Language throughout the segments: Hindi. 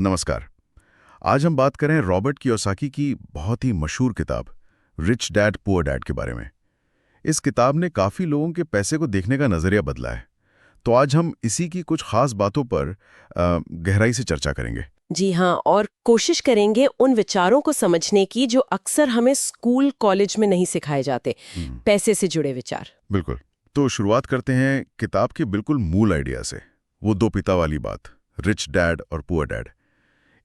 नमस्कार। आज हम बात करें रॉबर्ट कियोसाकी की बहुत ही मशहूर किताब रिच डैड पुअर डैड के बारे में। इस किताब ने काफ़ी लोगों के पैसे को देखने का नज़रिया बदला है। तो आज हम इसी की कुछ खास बातों पर गहराई से चर्चा करेंगे। जी हाँ, और कोशिश करेंगे उन विचारों को समझने की जो अक्सर हमें स्कूल कॉलेज में नहीं सिखाए जाते, पैसे से जुड़े विचार। बिल्कुल। तो शुरुआत करते हैं किताब के बिल्कुल मूल आइडिया से। वो दो पिता वाली बात, रिच डैड और पुअर डैड।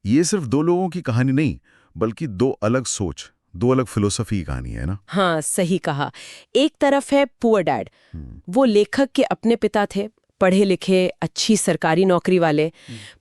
ये सिर्फ दो लोगों की कहानी नहीं, बल्कि दो अलग सोच, दो अलग फिलोसफी की कहानी है ना। हाँ, सही कहा। एक तरफ है पुअर डैड, वो लेखक के अपने पिता थे, पढ़े लिखे, अच्छी सरकारी नौकरी वाले,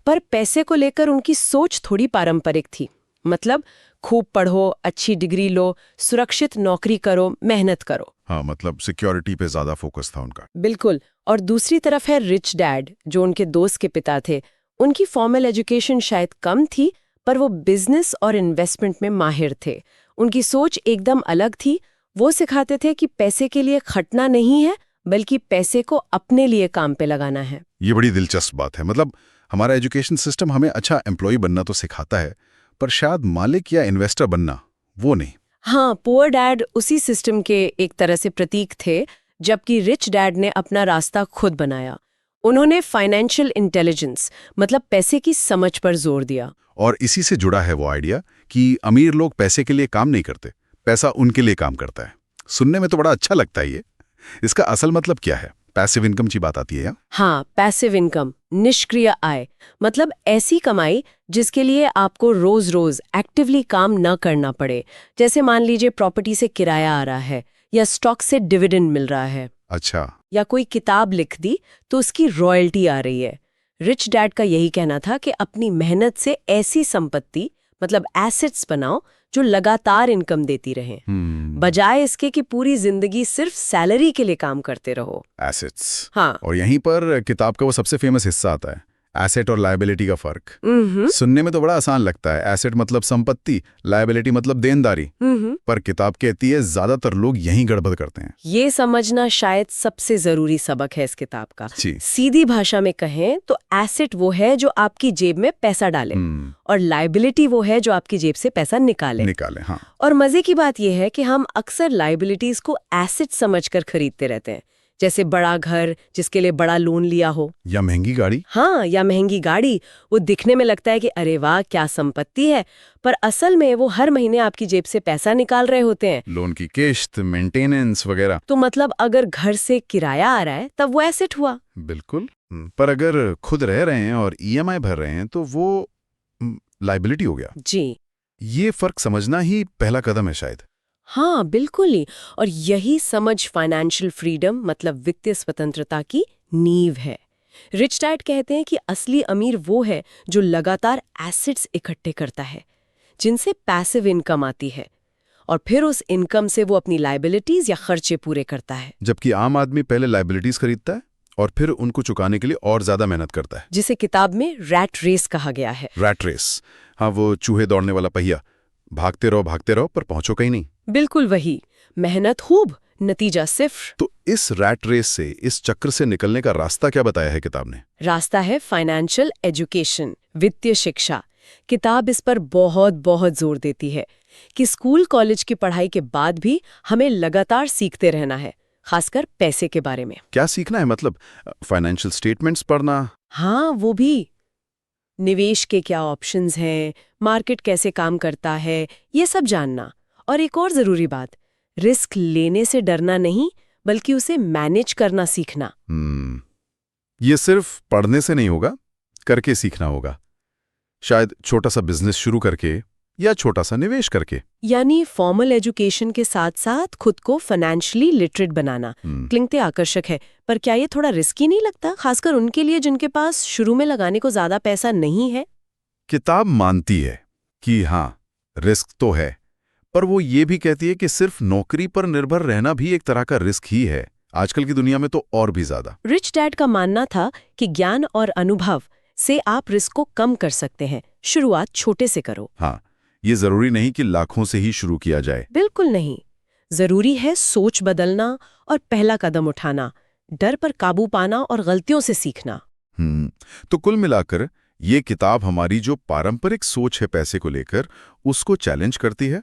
पर पैसे को लेकर उनकी सोच थोड़ी पारंपरिक थी। मतलब खूब पढ़ो, अच्छी डिग्री लो, सुरक्षित नौकरी करो, मेहनत करो। हाँ, मतलब सिक्योरिटी पे ज्यादा फोकस था उनका। बिल्कुल। और दूसरी तरफ है रिच डैड, जो उनके दोस्त के पिता थे। उनकी फॉर्मल एजुकेशन शायद कम थी, पर वो बिजनेस और इन्वेस्टमेंट में माहिर थे। उनकी सोच एकदम अलग थी। वो सिखाते थे कि पैसे के लिए खटना नहीं है, बल्कि पैसे को अपने लिए काम पे लगाना है। ये बड़ी दिलचस्प बात है। मतलब हमारा एजुकेशन सिस्टम हमें अच्छा एम्प्लॉय बनना तो सिखाता है, पर शायद मालिक या इन्वेस्टर बनना वो नहीं। हाँ, पुअर डैड उसी सिस्टम के एक तरह से प्रतीक थे, जबकि रिच डैड ने अपना रास्ता खुद बनाया। उन्होंने फाइनेंशियल इंटेलिजेंस, मतलब पैसे की समझ पर जोर दिया। और इसी से जुड़ा है वो आइडिया कि अमीर लोग पैसे के लिए काम नहीं करते, पैसा उनके लिए काम करता है। सुनने में तो बड़ा अच्छा लगता है ये। इसका असल मतलब क्या है? पैसिव इनकम की बात आती है या? हाँ, पैसिव इनकम, निष्क्रिय आय, मतलब ऐसी कमाई जिसके लिए आपको रोज रोज एक्टिवली काम न करना पड़े। जैसे मान लीजिए प्रॉपर्टी से किराया आ रहा है, या स्टॉक से डिविडेंड मिल रहा है, अच्छा। या कोई किताब लिख दी तो उसकी रॉयल्टी आ रही है। रिच डैड का यही कहना था कि अपनी मेहनत से ऐसी संपत्ति, मतलब एसेट्स बनाओ जो लगातार इनकम देती रहे, बजाय इसके कि पूरी जिंदगी सिर्फ सैलरी के लिए काम करते रहो। एसेट्स। हाँ। और यहीं पर किताब का वो सबसे फेमस हिस्सा आता है, एसेट और लायबिलिटी का फर्क। सुनने में तो बड़ा आसान लगता है, एसेट मतलब संपत्ति, लायबिलिटी मतलब देनदारी। पर किताब कहती है ज्यादातर लोग यहीं गड़बड़ करते हैं। ये समझना शायद सबसे जरूरी सबक है इस किताब का। जी। सीधी भाषा में कहें तो एसेट वो है जो आपकी जेब में पैसा डाले, और लायबिलिटी वो है जो आपकी जेब से पैसा निकाले। हाँ। और मजे की बात यह है कि हम अक्सर लायबिलिटीज को एसेट समझकर खरीदते रहते हैं, जैसे बड़ा घर जिसके लिए बड़ा लोन लिया हो, या महंगी गाड़ी। हाँ, या महंगी गाड़ी। वो दिखने में लगता है कि अरे वाह क्या संपत्ति है, पर असल में वो हर महीने आपकी जेब से पैसा निकाल रहे होते हैं। लोन की किश्त, मेंटेनेंस वगैरह। तो मतलब अगर घर से किराया आ रहा है तब वो एसेट हुआ। बिल्कुल। पर अगर खुद रह रहे हैं और ईएमआई भर रहे हैं तो वो लायबिलिटी हो गया। जी। ये फर्क समझना ही पहला कदम है शायद। हाँ, बिल्कुल ही। और यही समझ फाइनेंशियल फ्रीडम, मतलब वित्तीय स्वतंत्रता की नींव है। रिच डैड कहते हैं कि असली अमीर वो है जो लगातार एसेट्स इकट्ठे करता है, जिनसे पैसिव इनकम आती है, और फिर उस इनकम से वो अपनी लायबिलिटीज या खर्चे पूरे करता है। जबकि आम आदमी पहले लायबिलिटीज खरीदता है और फिर उनको चुकाने के लिए और ज्यादा मेहनत करता है, जिसे किताब में रैट रेस कहा गया है। Rat race. हाँ, वो चूहे दौड़ने वाला पहिया, भागते रहो पर पहुंचो कहीं नहीं। बिल्कुल वही, मेहनत खूब, नतीजा सिर्फ। तो इस रैट रेस से, इस चक्र से निकलने का रास्ता क्या बताया है किताब ने? रास्ता है फाइनेंशियल एजुकेशन, वित्तीय शिक्षा। किताब इस पर बहुत बहुत जोर देती है कि स्कूल कॉलेज की पढ़ाई के बाद भी हमें लगातार सीखते रहना है, खासकर पैसे के बारे में। क्या सीखना है? मतलब फाइनेंशियल स्टेटमेंट्स पढ़ना? हाँ, वो भी। निवेश के क्या ऑप्शंस हैं, मार्केट कैसे काम करता है, ये सब जानना। और एक और जरूरी बात, रिस्क लेने से डरना नहीं, बल्कि उसे मैनेज करना सीखना। ये सिर्फ पढ़ने से नहीं होगा, करके सीखना होगा। शायद छोटा सा बिजनेस शुरू करके या छोटा सा निवेश करके। यानी फॉर्मल एजुकेशन के साथ साथ खुद को फाइनेंशियली लिटरेट बनाना। क्लिंगते आकर्षक है, पर क्या ये थोड़ा रिस्की नहीं लगता, खासकर उनके लिए जिनके पास शुरू में लगाने को ज्यादा पैसा नहीं है? किताब मानती है कि हाँ, रिस्क तो है, पर वो ये भी कहती है कि सिर्फ नौकरी पर निर्भर रहना भी एक तरह का रिस्क ही है, आजकल की दुनिया में तो और भी ज्यादा। रिच डैड का मानना था कि ज्ञान और अनुभव से आप रिस्क को कम कर सकते हैं। शुरुआत छोटे से करो। हाँ, ये जरूरी नहीं कि लाखों से ही शुरू किया जाए। बिल्कुल नहीं। जरूरी है सोच बदलना और पहला कदम उठाना, डर पर काबू पाना और गलतियों से सीखना। तो कुल मिलाकर ये किताब हमारी जो पारंपरिक सोच है पैसे को लेकर, उसको चैलेंज करती है,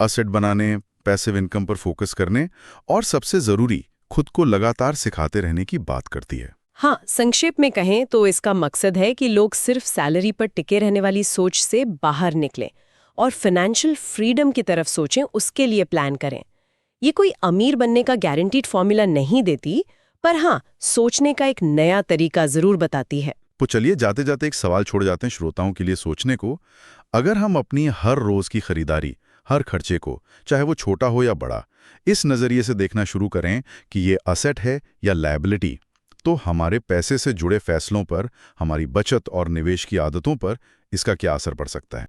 असेट बनाने, पैसिव इनकम पर फोकस करने और सबसे जरूरी खुद को लगातार सिखाते रहने की बात करती है। हाँ, संक्षेप में कहें तो इसका मकसद है कि लोग सिर्फ सैलरी पर टिके रहने वाली सोच से बाहर निकलें और फाइनेंशियल फ्रीडम की तरफ सोचें, उसके लिए प्लान करें। ये कोई अमीर बनने का गारंटीड फॉर्मूला नहीं देती, पर हाँ, सोचने का एक नया तरीका जरूर बताती है। तो चलिए जाते जाते एक सवाल छोड़ जाते हैं श्रोताओं के लिए सोचने को। अगर हम अपनी हर रोज की खरीदारी, हर खर्चे को, चाहे वो छोटा हो या बड़ा, इस नजरिए से देखना शुरू करें कि ये असेट है या लायबिलिटी, तो हमारे पैसे से जुड़े फैसलों पर, हमारी बचत और निवेश की आदतों पर इसका क्या असर पड़ सकता है।